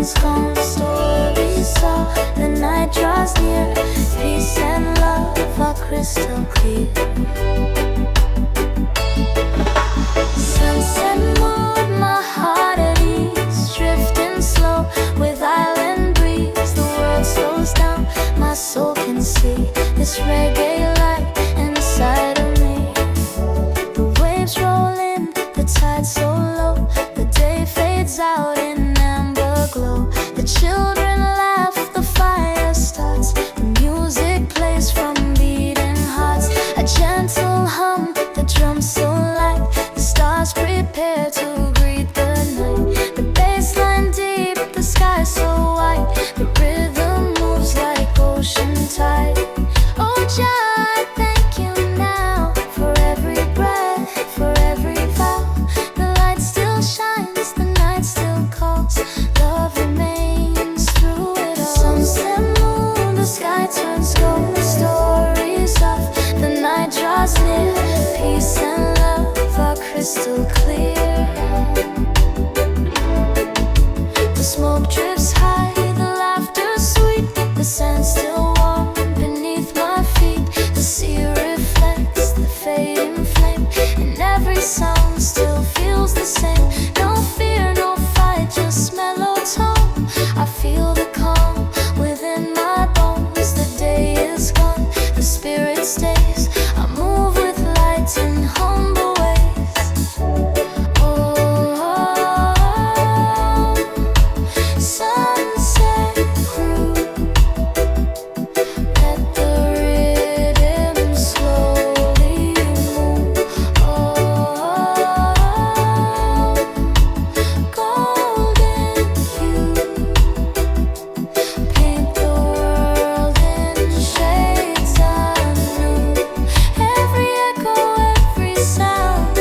turns cold, stories of the night draws near. Peace and love are crystal clear. Sunset mood, my heart at ease, drifting slow with island breeze. The world slows down, my soul can see this reggae light inside of me. The waves roll in, the tide so low, the day fades out in amber glow. The children laugh, the fire starts, the music plays from beating hearts. A gentle hum, the drums so light, the stars prepare to greet the night. The bass line deep, the sky so white, the rhythm moves like ocean tide. Oh Jah, I thank you now for every breath, for every vow. The light still shines, the night still calls, love remains through it all. Sunset moon, the sky turns gold, stories of the night draws near. Peace and love are crystal clear. The smoke drifts high, the laughter sweet, the sand still warm beneath my feet. The sea reflects the fading flame, and every sound still feels the same. No fear, no fight, just mellow tone. I feel the calm within my bones. The day is gone, the spirit stays. I move with light in humble ways. Oh, sunset crew, let the rhythm slowly move. Oh, golden hue, paint the world in shades anew. Every echo, every sound,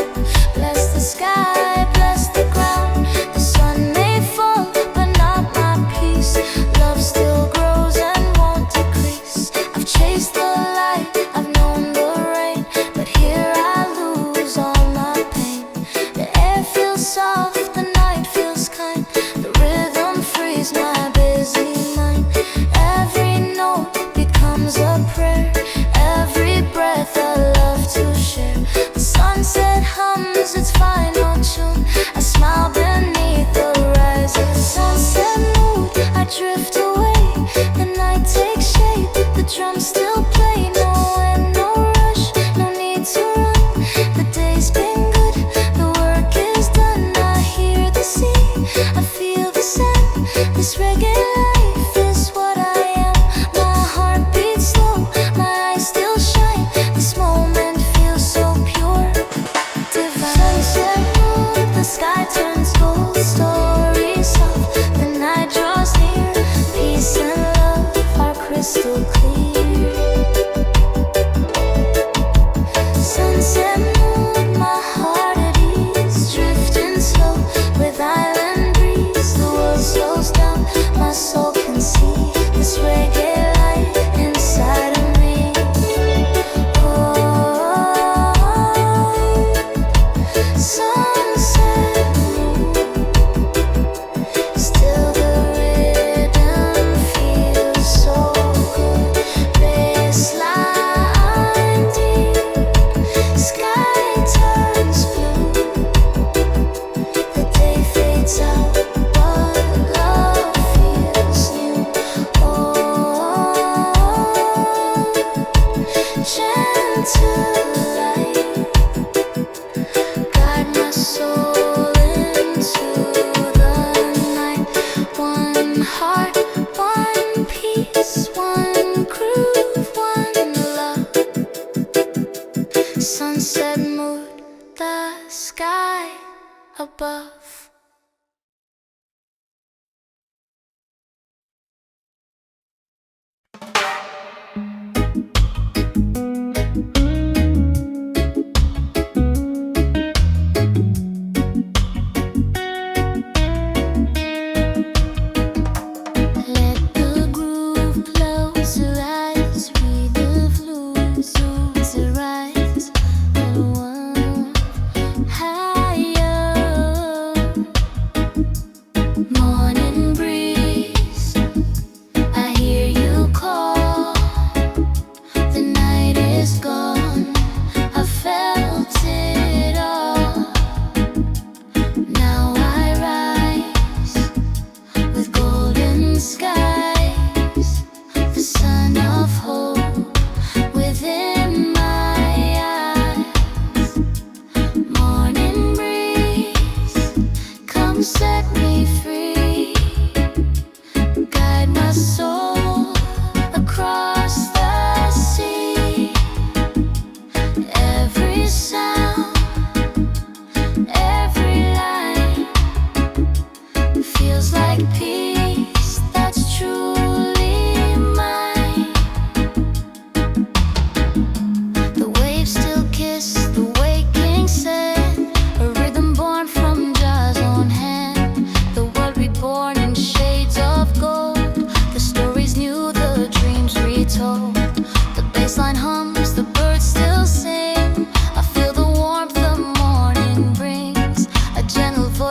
bless the sky, bless the ground. The sun may fall, but not my peace. Love still grows and won't decrease. I've chased the light, I've known the rain, but here I lose all my pain. The air feels soft, the night feels kind, the rhythm frees my busy mind. Every note becomes a prayer, every breath a love to share. The sunset hums its final tune, I smile beneath the rising sunset mood. I drift away, the night takes shape, the drums still play. No end, no rush, no need to run. The day's been good, the work is done. I hear the sea, I feel the sand. This reggae life is what I am. My heart beats slow, my eyes still shine. This moment feels so pure, divine. Sunset mood, the sky turns gold, stories of the night draws near. Peace and love are crystal clear. Sunset mood, my heart at ease, drifting slow with island breeze. The world slows down, my soul can see this reggae light inside of me. Oh, sunset moon, still the rhythm feels so good. Bassline deep, sky turns blue. The day fades out, but love feels new. Oh, gentle light, guide my soul into the night. One heart, one peace, one groove, one love. Sunset mood, the sky above. Let the groove close your eyes, read the fluid soothes your eyes, and one higher.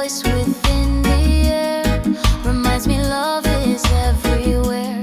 voice within the air reminds me love is everywhere.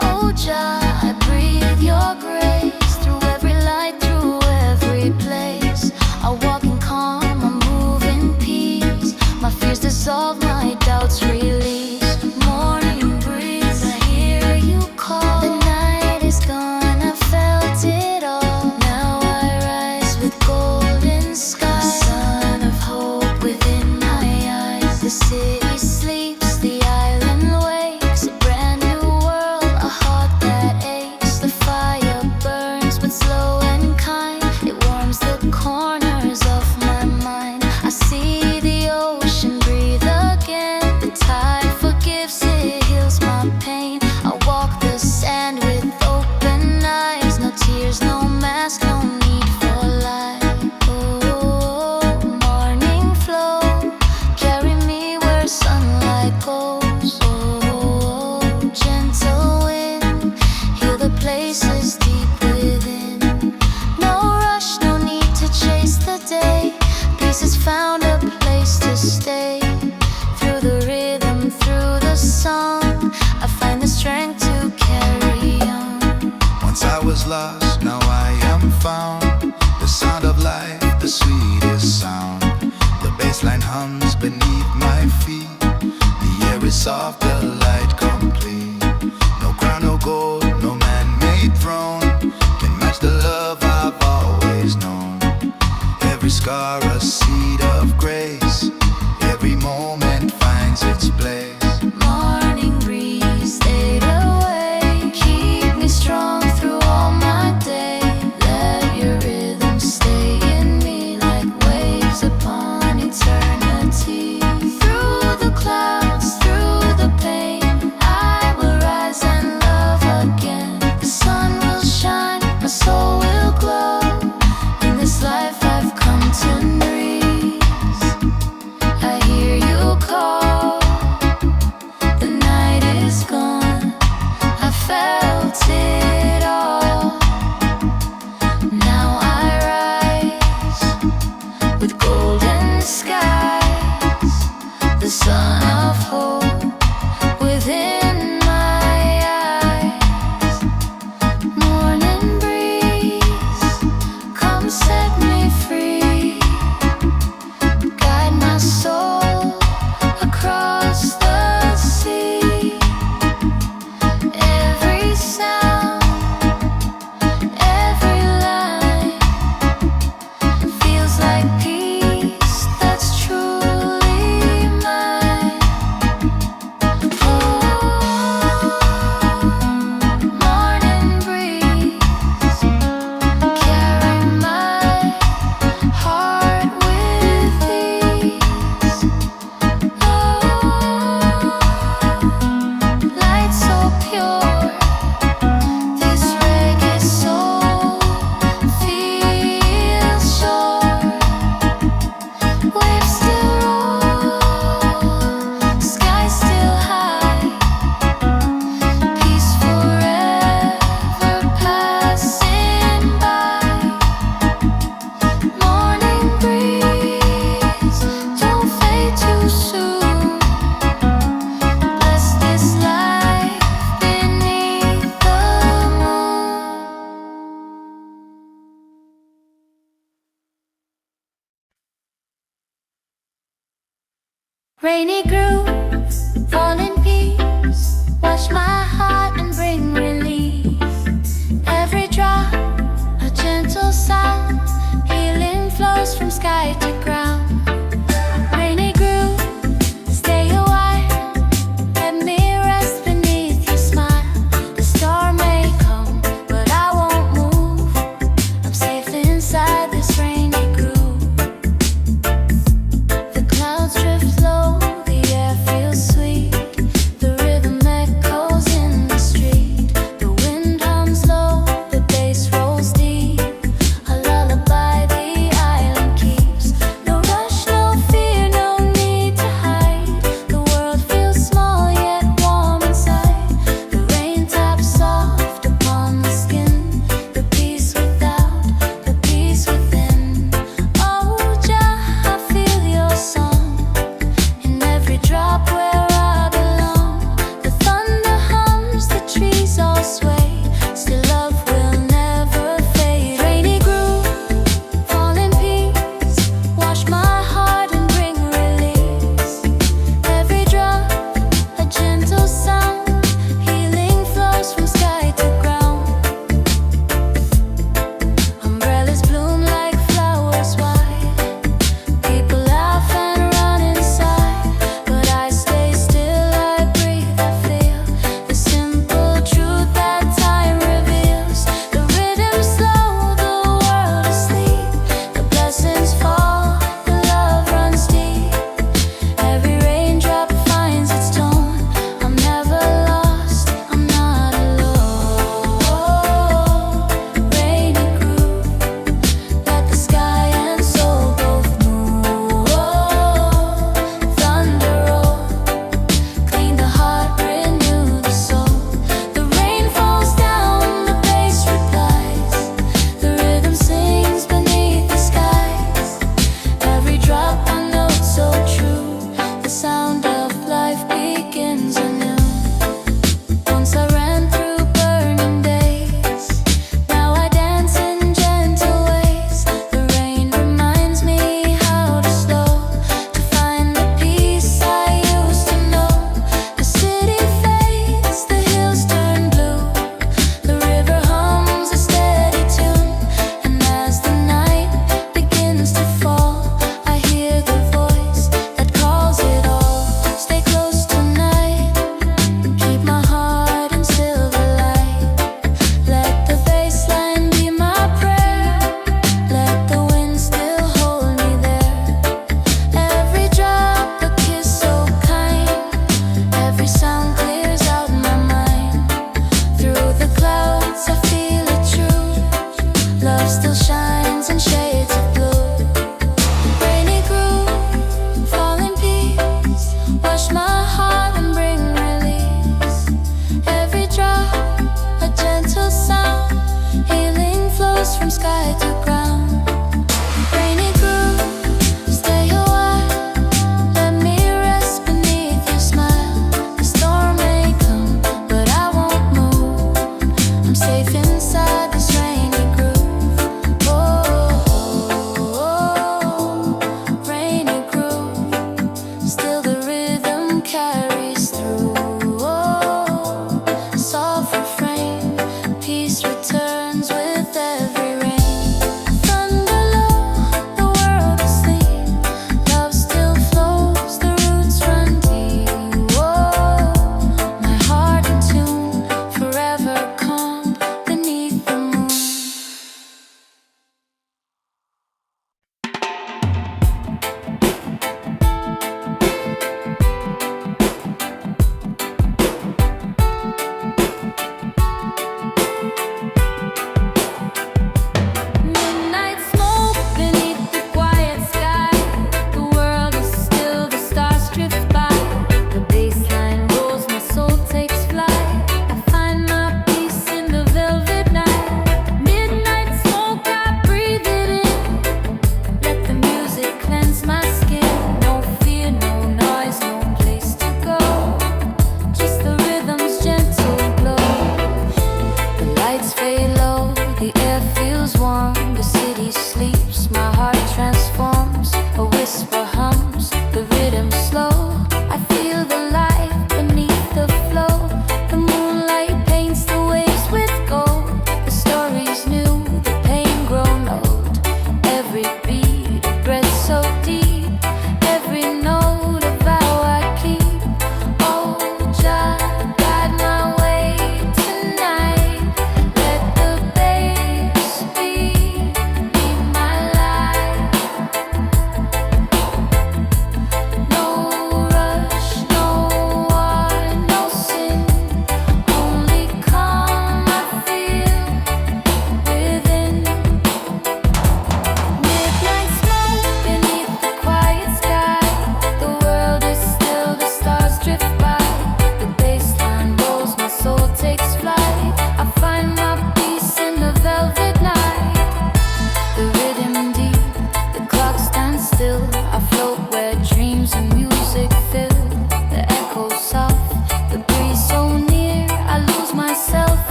Oh Jah, I breathe your grace through every light, through every place. I walk in calm, I move in peace. My fears dissolve, my doubts release. Morning breeze, I hear you call. The night is gone, I felt it all. Now I rise with golden sky, sun of hope within my eyes. The city sleeps, the island wakes, a brand new world, a heart that aches. The fire burns but slow and kind, it warms the corners of my mind. I see the ocean breathe again, the tide forgives, it heals my pain. I walk the sand with open eyes, no tears, no mask, no need for light. Oh, morning flow, carry me where sunlight goes. Oh, gentle wind, heal the places deep within. No rush, no need to chase the day. Peace has found a place to stay. Through the rhythm, through the song, I find the strength to carry on. Once I was lost, now I am found. The sound of life, the sweetest sound. The bassline hums beneath my feet. The air is soft, the light complete. No crown, no gold, no man-made throne can match the love I've always known. Every scar a seed of grace. Every moment finds its place. Morning breeze, fade away, keep me strong through all my day. Let your rhythm stay in me like waves upon eternity. Through the clouds, through the pain, I will rise and love again. The sun will shine, my soul will glow. In this life I've come to breeze. I hear you call. The night is gone, I felt it all. Now I rise with golden skies, the sun of hope within my eyes. Morning breeze, come set me free. Guide my soul across the sea. Every sound, every line feels like peace that's truly mine. Oh, morning breeze, carry my heart with ease. Oh, light so pure, this reggae soul feels sure. Waves still roll, sky still high, peace forever passing by. Morning breeze, don't fade too soon. Bless this life beneath the moon. Rainy grooves, fall in peace, wash my heart and bring relief. Every drop, a gentle sound, healing flows from sky to ground. Rainy groove, stay a while, let me rest beneath your smile. The storm may come, but I won't move. I'm safe inside this rainy groove. The clouds drift low, the air feels sweet. The rhythm echoes in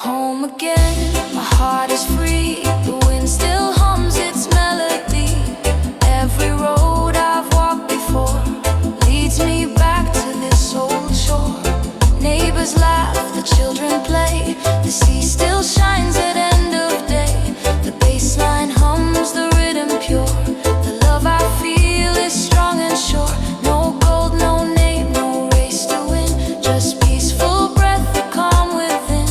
Home again, my heart is free. The wind still hums its melody. Every road I've walked before leads me back to this old shore. Neighbors laugh, the children play. The sea still shines at end of day. The bass line hums, the rhythm pure. The love I feel is strong and sure. No gold, no name, no race to win. Just peaceful breath, the calm within.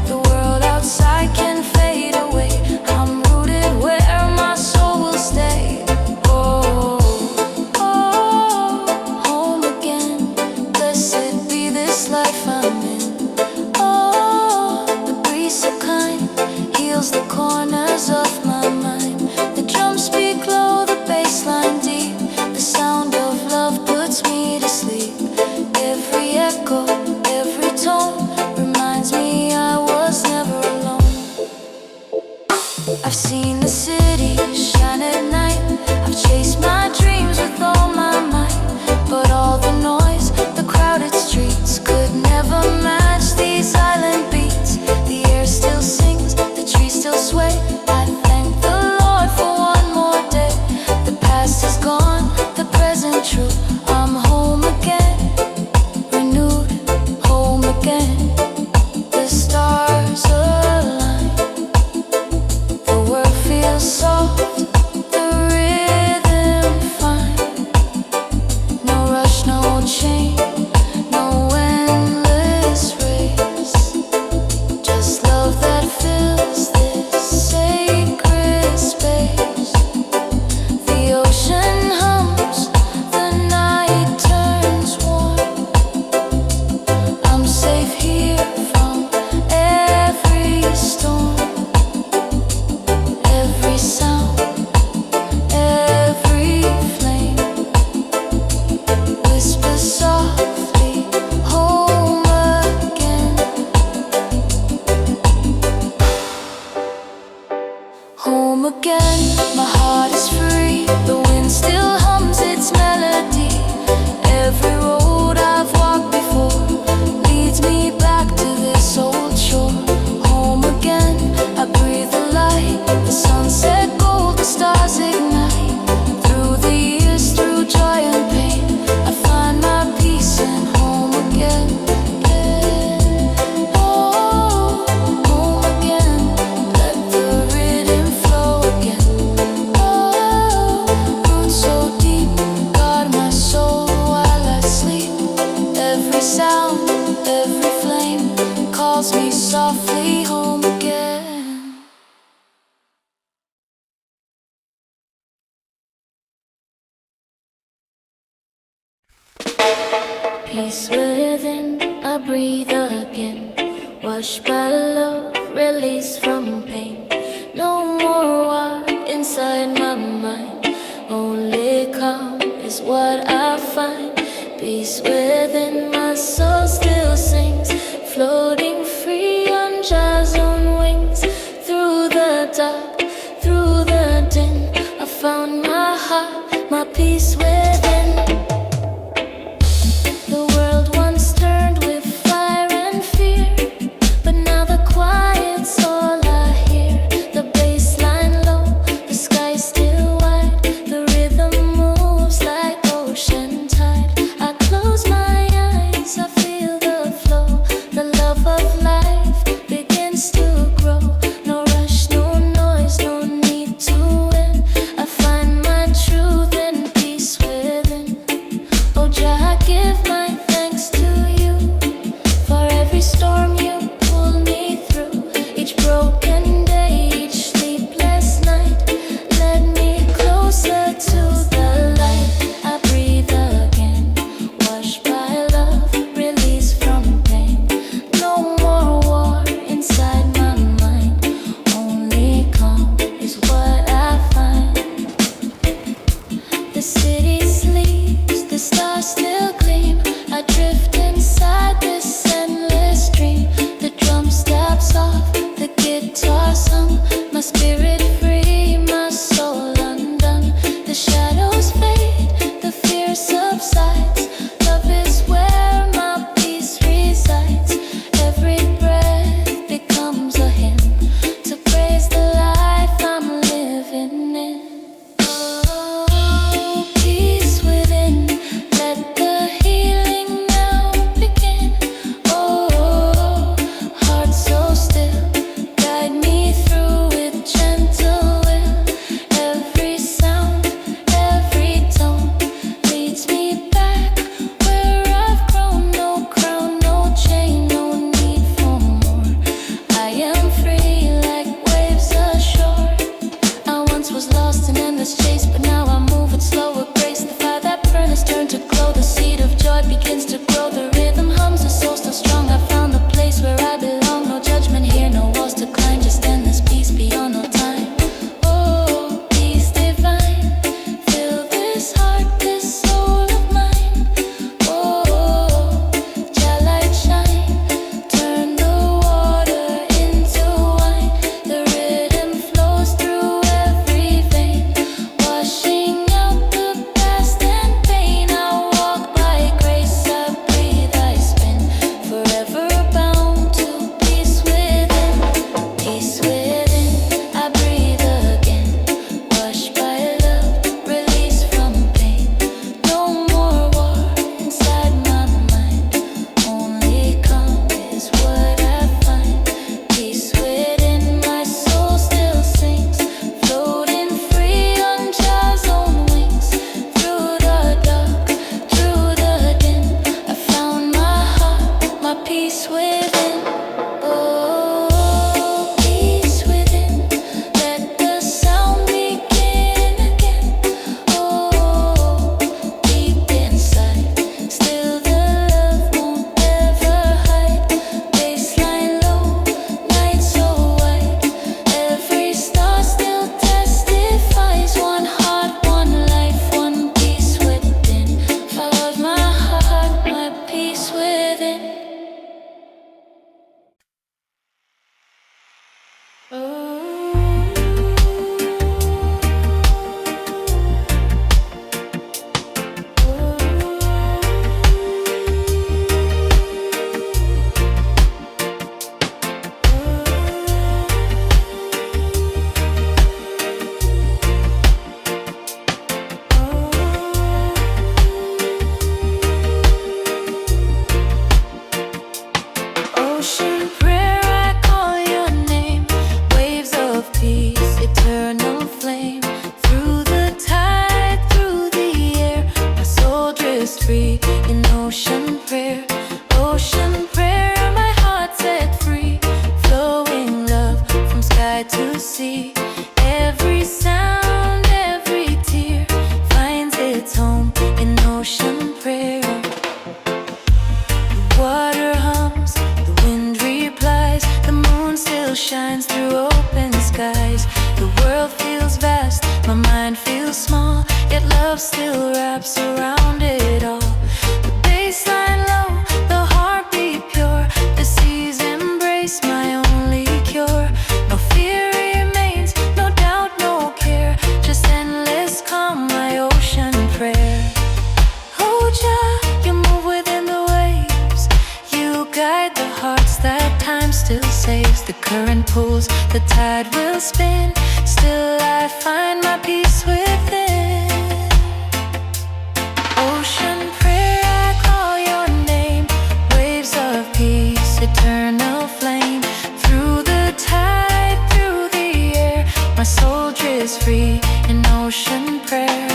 The world outside can fade away. I'm rooted where my soul will stay. Oh, oh, home again. Blessed be this life I'm in. Oh, the breeze so kind heals the corners of my mind. The drums speak low, the bass line deep. The sound of love puts me to sleep. Every echo, every tone reminds me I was never alone. I've seen the city shine at night. I've chased my dreams with all my might. But all the noise, the crowded streets could never match these island beats. The air still sings, the trees still sway. I thank the Lord for one more day. The past is gone, the present true. I'm home again, renewed, home again. The stars align, the world feels soft, the rhythm fine. No rush, no chain, no endless race. Just love that fills this sacred space. The ocean hums, the night turns warm. I'm safe here from every storm. Every sound, every flame whisper softly, home again. Home again, my heart is free. The wind still hums its melody. Every road I've walked before leads me back to this old shore. Home again, I breathe the light. The sunset gold, the stars ignite. Through the years, through joy and pain, I find my peace and home again. Oh, home again. Let the rhythm flow again. Oh, roots so deep, guard my soul while I sleep. Every sound, every flame calls me softly home again. Peace within, I breathe again. Washed by love, released from pain. No more war inside my mind. Only calm is what I find. Peace within, my soul still sings. Floating free on jazz on wings. Through the dark, through the din, I found my heart, my peace within. The world once turned with fire and fear, but now the quiet's all I hear. The bass line low, the sky still wide. The rhythm moves like ocean tide. I close my eyes, I feel the flow. The love of life begins to grow. No rush, no noise, no need to win. I find my truth and peace within. Ocean prayer, I call your name. Waves of peace, eternal flame. Through the tide, through the air, my soul drifts free in ocean prayer. Ocean prayer, my heart set free. Flowing love from sky to sea. Every sound, every tear finds its home in ocean prayer. Water hums, the wind replies, the moon still shines through open skies. The world feels vast, my mind feels small, yet love still wraps around it all. The bassline low, the heartbeat pure, the seas embrace my only cure. No fear remains, no doubt, no care, just endless calm, my ocean prayer. Oh Jah, you move within the waves, you guide the hearts that time still saves. The current pulls, the tide will spin, still I find my peace within. Ocean prayer, I call your name. Waves of peace, eternal flame. Through the tide, through the air, my soul drifts free in ocean prayer.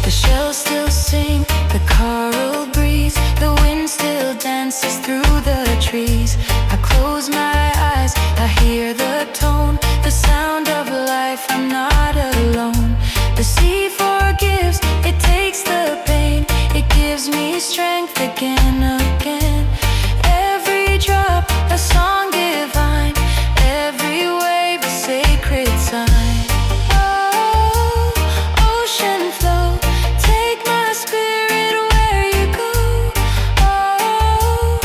The shells still sing, the coral breeze, the wind still dances through the trees. I close my eyes, I hear the tone, the sound of life, I'm not alone. The sea forgives, it takes the pain, it gives me strength again, again. Every drop, a song divine, every wave, a sacred sign. Oh, ocean flow, take my spirit where you go. Oh,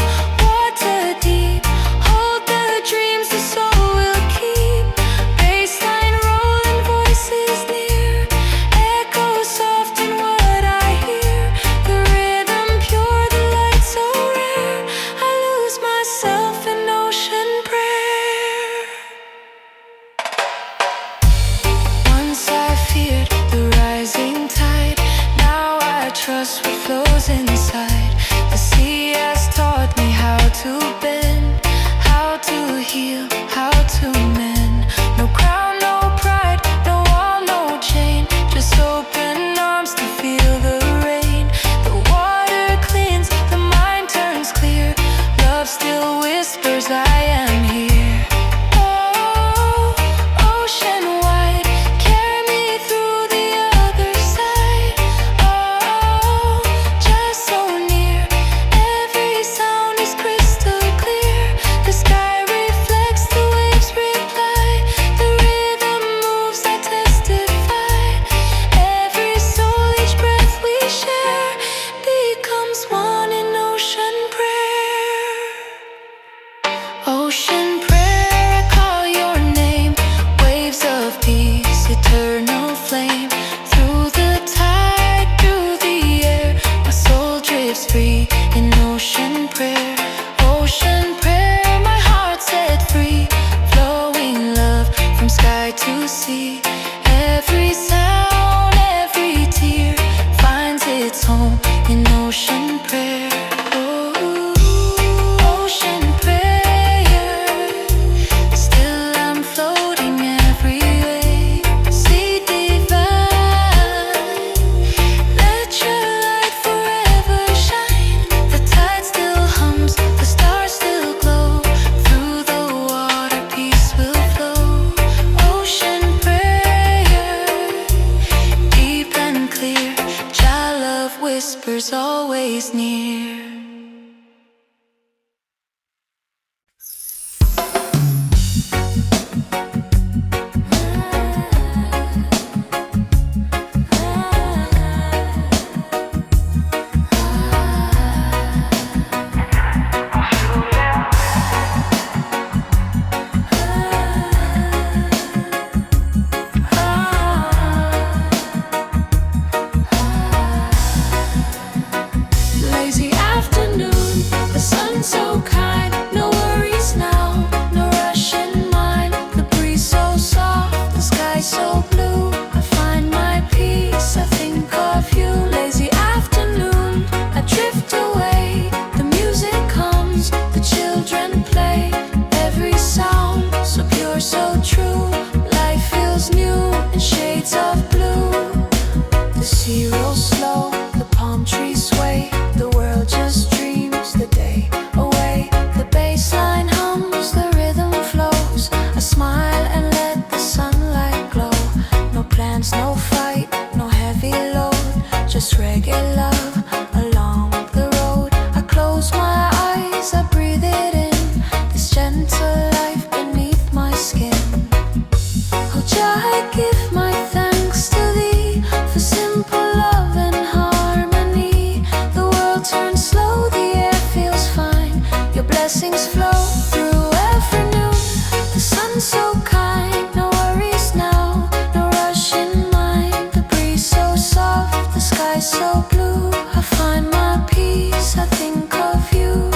water deep, hold the dreams the soul will keep. Bassline rolling, voices near, echo soft in what I hear. The rhythm pure, the light so rare, I lose myself in ocean prayer. Once I feared the rising tide, now I trust what flows inside. The sea has taught me how to bend, how to heal, how to mend. No crown, no pride, no wall, no chain, just open arms to feel the rain. The water cleans, the mind turns clear, love still whispers I am here. Oh, ocean wide, carry me through the other side. Oh, just so near, every sound is crystal clear. The sky reflects, the waves reply, the rhythm moves, I testify. Every soul, each breath we share, becomes one in ocean prayer. Ocean prayer, I call your name. Waves of peace, eternal flame. Through the tide, through the air, my soul drifts free in ocean prayer. Ocean prayer, my heart set free. Flowing love from sky to sea. Every sound, every tear finds its home in ocean prayer. Oh, ocean prayer, still I'm floating every way. Sea divine, let your light forever shine. The tide still hums, the stars still glow. Through the water, peace will flow. Ocean prayer, deep and clear, Jah love whispers always near. pure, so true. Life feels new in shades of blue. The sea rolls slow, the palm trees sway. The world just dreams the day away. The bass line hums, the rhythm flows. I smile and let the sunlight glow. No plans, no fight, no heavy load. Just reggae love along the road. I close my eyes, I breathe it in. This gentle life beneath my skin. Oh Jah, I give my thanks to thee for simple love and harmony. The world turns slow, the air feels fine. Your blessings flow through every noon. The sun's so kind, no worries now, no rush in mind. The breeze so soft, the sky so blue. I find my peace, I think of you.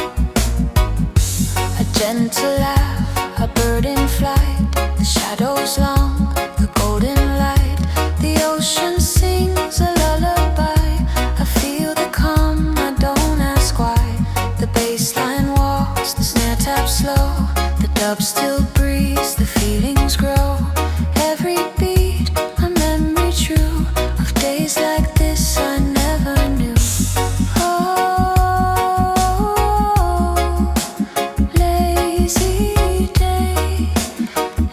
A gentle laugh, a bird in flight. The shadows long, the golden light. The ocean sings a lullaby. I feel the calm, I don't ask why. The bass line walks, the snare taps slow. The dub still breathes, the feelings grow. Every beat, a memory true of days like this I never knew. Oh, lazy day,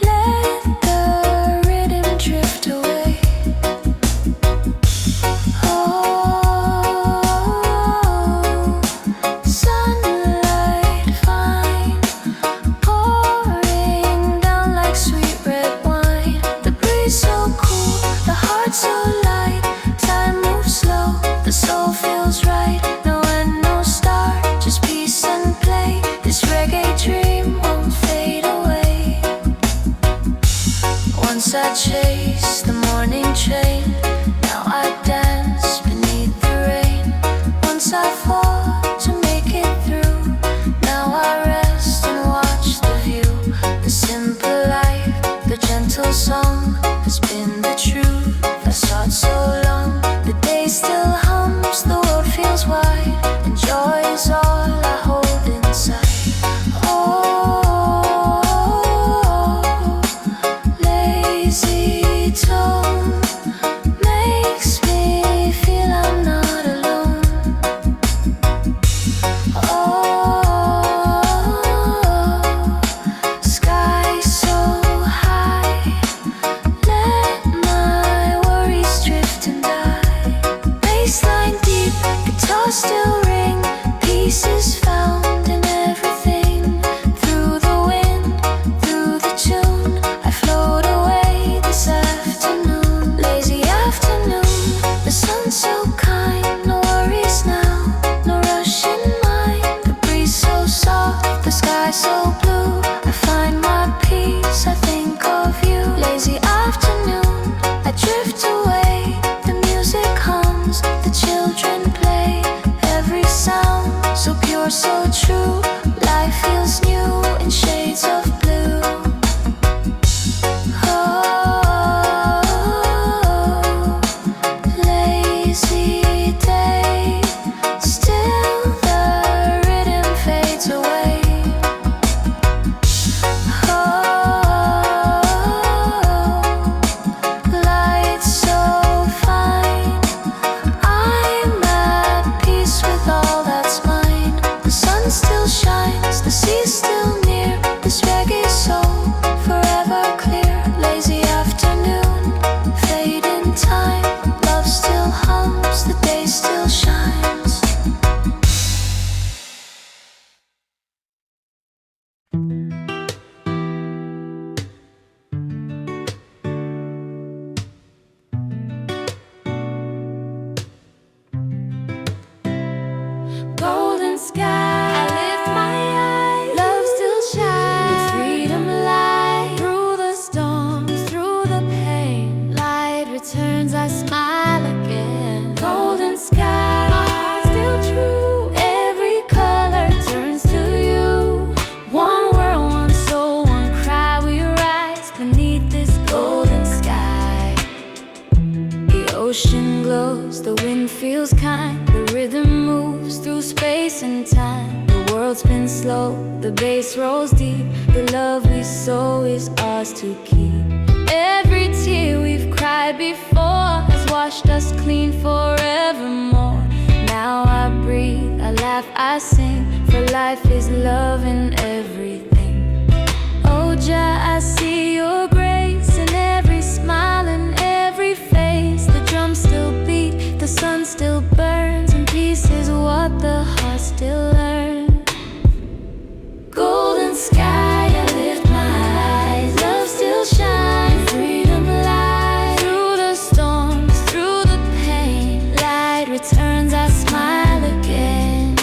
let the rhythm drift away. Oh, sunlight fine, pouring down like sweet red wine. The breeze so cool, the heart so light. Time moves slow, the soul feels right. No end, no start, just peace and play. This reggae dream won't fade away. Once I chased the morning train, now I dance beneath the rain. Once I fought to make it through, now I rest and watch the view. The simple life, the gentle song has been the truth. I sought so long, the day still hums, the world feels wide, and joy is all I hold inside. Oh, lazy tone makes me feel I'm not alone. Oh, sky so high, let my worries drift and die. Bassline deep, guitar still ring. Peace is found in everything. Through the wind, through the tune, I float away this afternoon. Lazy afternoon, the sun's so kind. No worries now, no rush in mind. The breeze so soft, the sky so blue. I find my peace, I think of you. Lazy afternoon, I drift away. The music hums, the children play. Every sound so pure, so true. Life feels new in shades of blue. Oh, lazy day, still the rhythm fades away. Oh, light so fine, I'm at peace with all that's mine. The sun still shines, the sea's still near. This reggae soul forever clear. Lazy afternoon, fade in time. Love still hums, the day still shines. Golden sky, I lift my eyes. Love still shines, freedom light. Through the storms, through the pain, light returns, I smile again. Golden sky, my heart still true. Every color turns to you. One world, one soul, one cry. We rise beneath this golden sky. The ocean glows, the wind feels kind. The rhythm moves through space and time. The world world spins slow, the bass rolls deep. The love we sow is ours to keep. Every tear we've cried before has washed us clean forevermore. Now I breathe, I laugh, I sing, for life is love in everything. Oh Jah, I see your grace in every smile and every face. The drums still beat, the sun still burns, and peace is what the heart still learns. Golden sky, I lift my eyes, love still shines, freedom lies. Through the storms, through the pain, light returns, I smile again.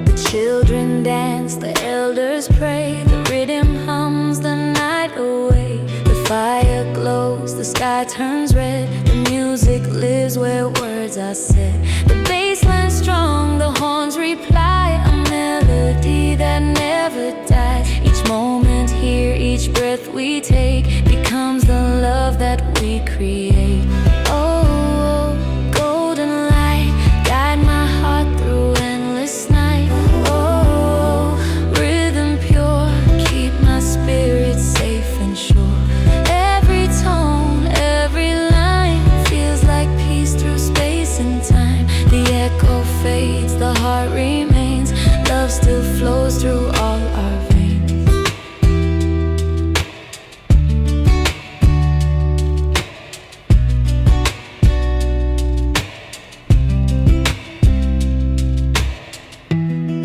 The children dance, the elders pray, the rhythm hums the night away. The fire glows, the sky turns red, the music lives where words are said. The bass line strong, the horns reply, a melody that never dies. Each moment here, each breath we take becomes the love that we create. Oh, golden light, guide my heart through endless night. Oh, rhythm pure, keep my spirit safe and sure. Every tone, every line feels like peace through space and time. The echo fades, the heart remains, love still flows through all our veins.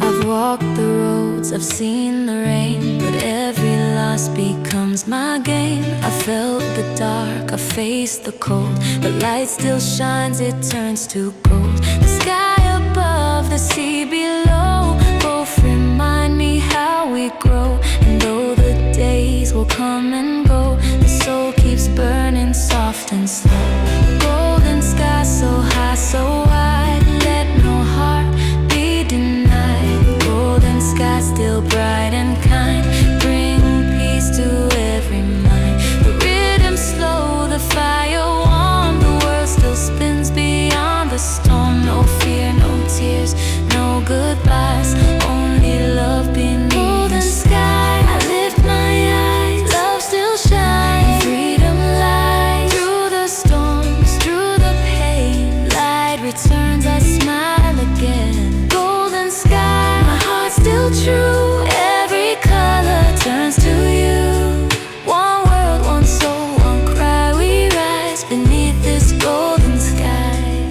I've walked the roads, I've seen the rain, but every loss becomes my gain. I felt the dark, I faced the cold, but light still shines, it turns to gold. The sky above, the sea below, both remind me how we grow. And though the days will come and go, the soul keeps burning soft and slow. Golden sky so high, so wide, let no heart be denied. Golden sky still bright and kind, bring peace to every mind. The rhythm slow, the fire warm, the world still spins beyond the storm. No fear, no tears, no goodbyes, only love beneath golden sky. I lift my eyes, love still shines, freedom lies. Through the storms, through the pain, light returns, I smile again. Golden sky, my heart still true, every color turns to you. One world, one soul, one cry, we rise beneath this golden sky.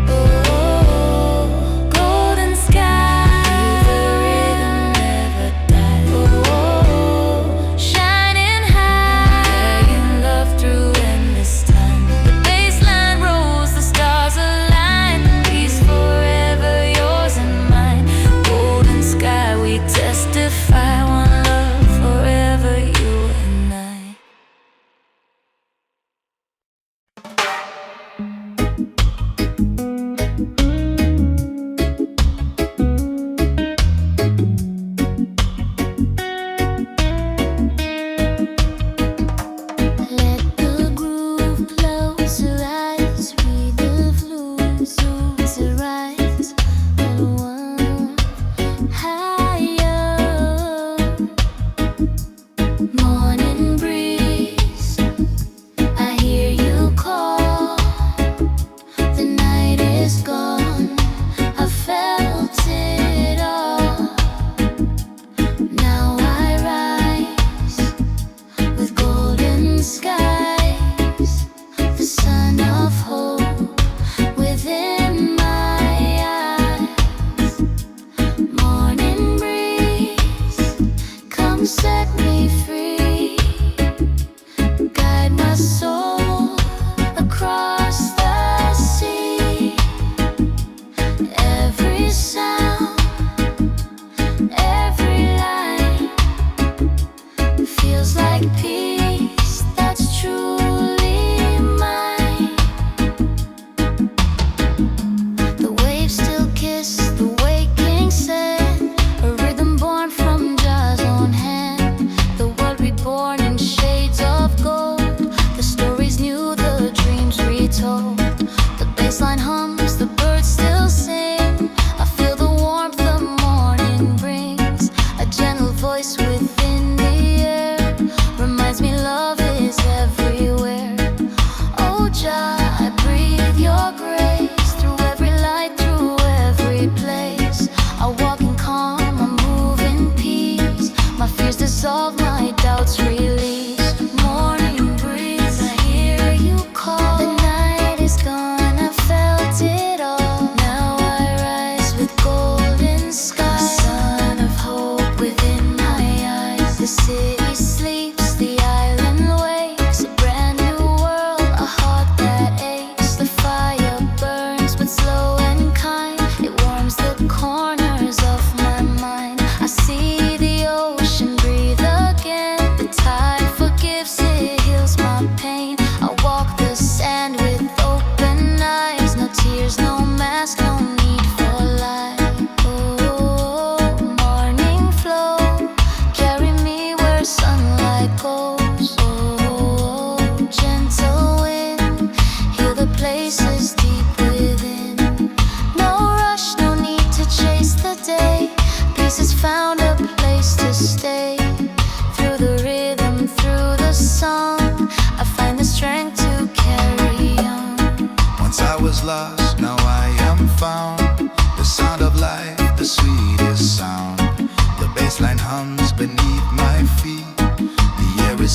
Oh, golden sky, the rhythm never dies. Oh, shining high, carrying love through endless time. The baseline rolls, the stars align, peace forever yours and mine. Golden sky, we testify, one love forever, you and I. Let the groove close your eyes, read the fluence to rise, and one higher. Morning breeze, I hear you call. The night is gone, I felt it all. Now I rise with golden skies, the sun of hope within my eyes. Morning breeze, come set me free, guide my soul across the sea. Every sound, every line feels like peace that's truly mine. The waves still kiss the waking sand, a rhythm born from Jah's own hand. The world reborn in shades of gold, the stories new, the dreams retold. The bassline hums, the birds still sing, I feel the warmth the morning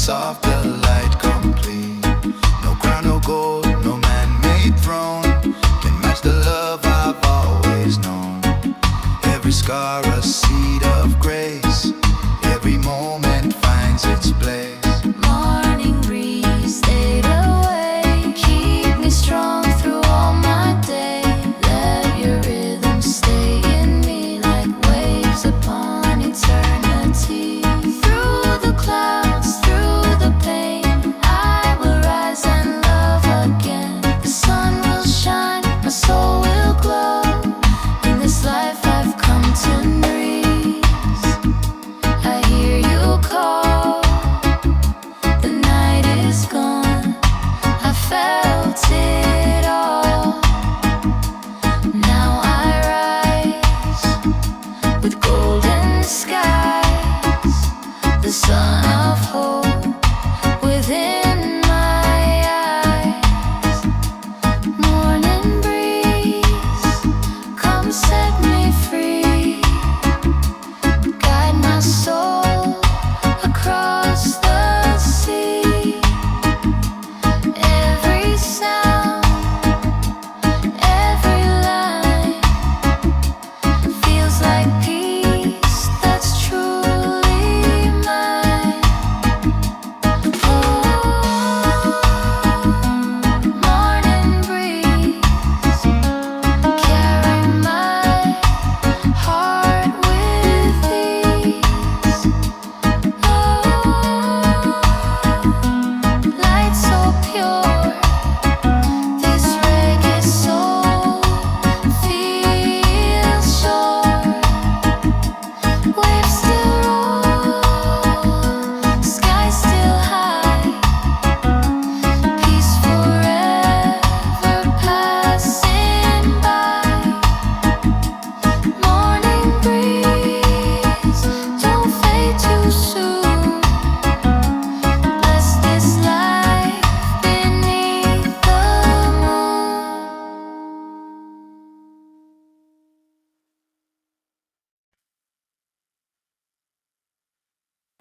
soft, the light complete. No crown, no gold, no man-made throne can match the love I've always known. Every scar a seed of grace, every moment finds its place. Morning breeze, fade away, keep me strong through all my day. Let your rhythm stay in me like waves upon eternity. Through the clouds, through the pain, I will rise and love again. The sun will shine, my soul will glow. In this life I've come to breeze. I hear you call. The night is gone. I felt it all. Now I rise with golden skies, the sun of hope within my eyes. Morning breeze, come set me free. Guide my soul across the sea. Every sound, every line feels like peace that's truly mine. Oh, morning breeze, carry my heart with ease. Light so pure, this reggae soul feels sure. Waves still roll, sky still high, peace forever passing by. Morning breeze, don't fade too soon. Bless this life beneath the moon.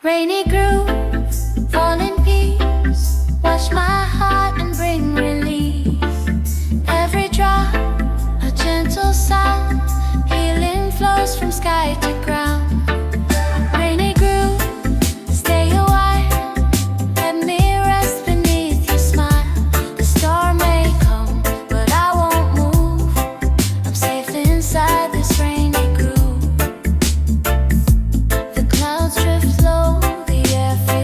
Rainy grooves, fall in peace, wash my heart and bring relief. Every drop, a gentle sound, healing flows from sky to ground. Rainy groove, stay a while, let me rest beneath your smile. The storm may come, but I won't move. I'm safe inside this rainy groove. The clouds drift low, the air feels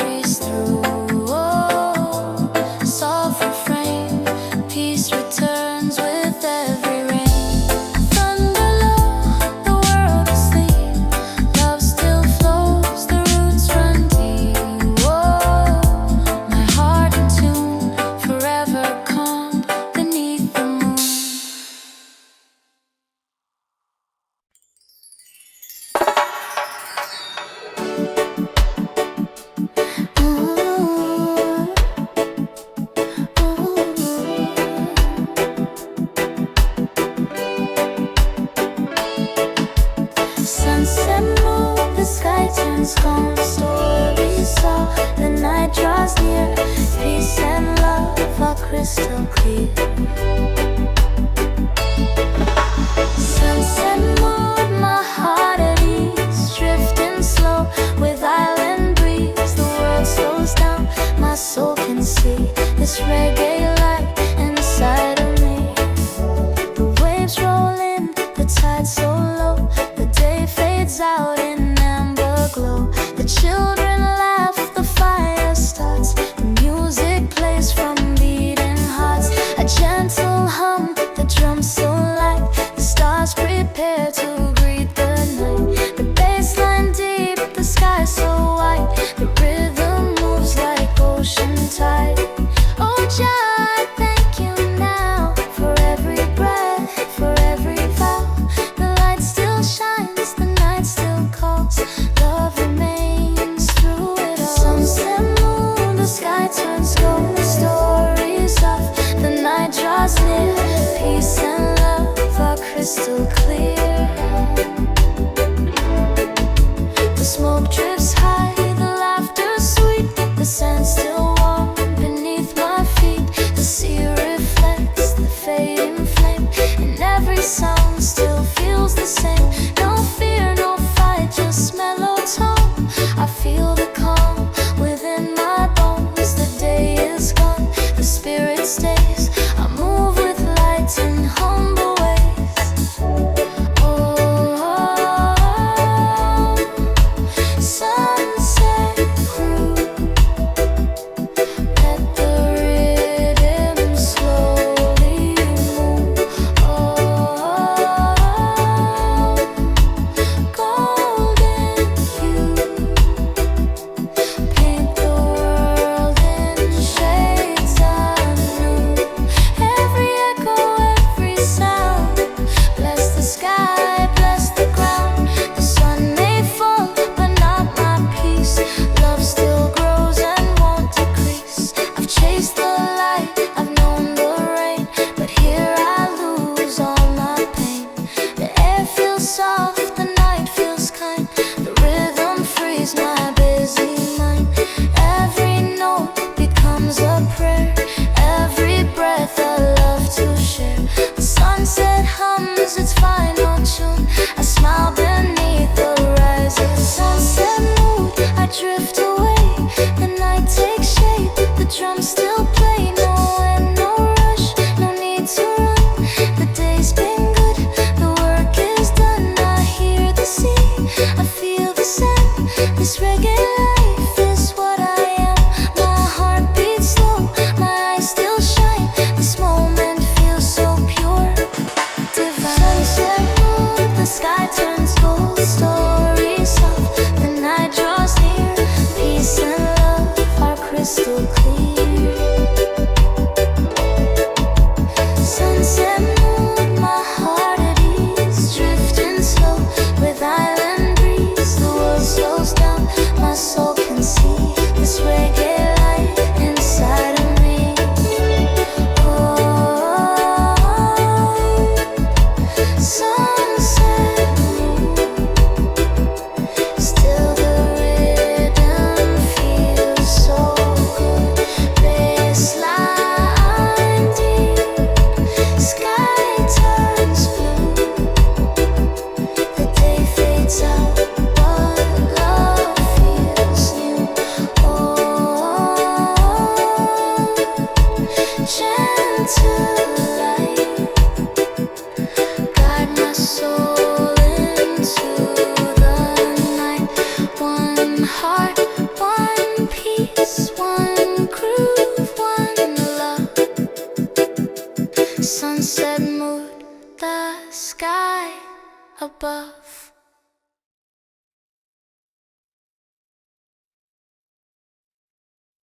breeze through. Oh, soft refrain, peace returns with every rain. Thunder low, the world asleep. Love still flows, the roots run deep. Oh, my heart in tune, forever calm beneath the moon. Sunset moon, the sky turns calm. Stories soft, the night draws near. Peace and love are crystal clear. Sunset moon, my heart at ease, drifting slow with island breeze. The world slows down, my soul can see this reggae light inside of me. The waves roll in, the tide so low. The day fades out in amber glow. The children laugh, the fire starts. The music plays from beating hearts. A gentle hum, the drums so light. The stars prepare to greet the night. The bass line deep, the sky so white. The rhythm moves like ocean tide. Oh, Jah, I thank you now for every breath, for every vow. The light still shines, the night still calls. Love remains through it all. Sunset moon, the sky turns gold. Stories of the night draws near. Peace and love are crystal clear. The smoke drifts high, the laughter sweet. The sand still warm beneath my feet. The sea reflects the fading flame, and every sound still feels the same. No fear, no fight, just mellow tone. I feel the calm within my bones. The day is gone, the spirit stays. I move with light in humble ways. Oh, sunset crew, let the rhythm slowly move. Oh, golden hue, paint the world in shades anew. Every echo, every sound, bless the sky, bless the ground. The sun may fall, but not my peace. Love still grows and won't decrease. I've chased the light, I've known the rain, but here I lose all my pain. The air feels soft, the night feels kind. The rhythm frees my busy mind. Every note becomes a prayer. Every breath I love to share. The sunset hums its final tune. I smile beneath the rising sunset mood. I drift away, the night takes shape. The drums still play, no end, no rush, no need to run. The day's been good, the work is done. I hear the sea, I feel the sand. This reggae life is what I am. My heart beats slow, my eyes still shine. This moment feels so pure, divine. Sunset moon, the sky turns gold. Stories soft, the night draws near. Peace and love are crystal clear. Sunset moon, my heart at ease, drifting slow with island breeze. The world slows down, my soul can see this reggae light inside of me. Oh, sunset moon, still the rhythm feels so good. Sunset mood, the sky above.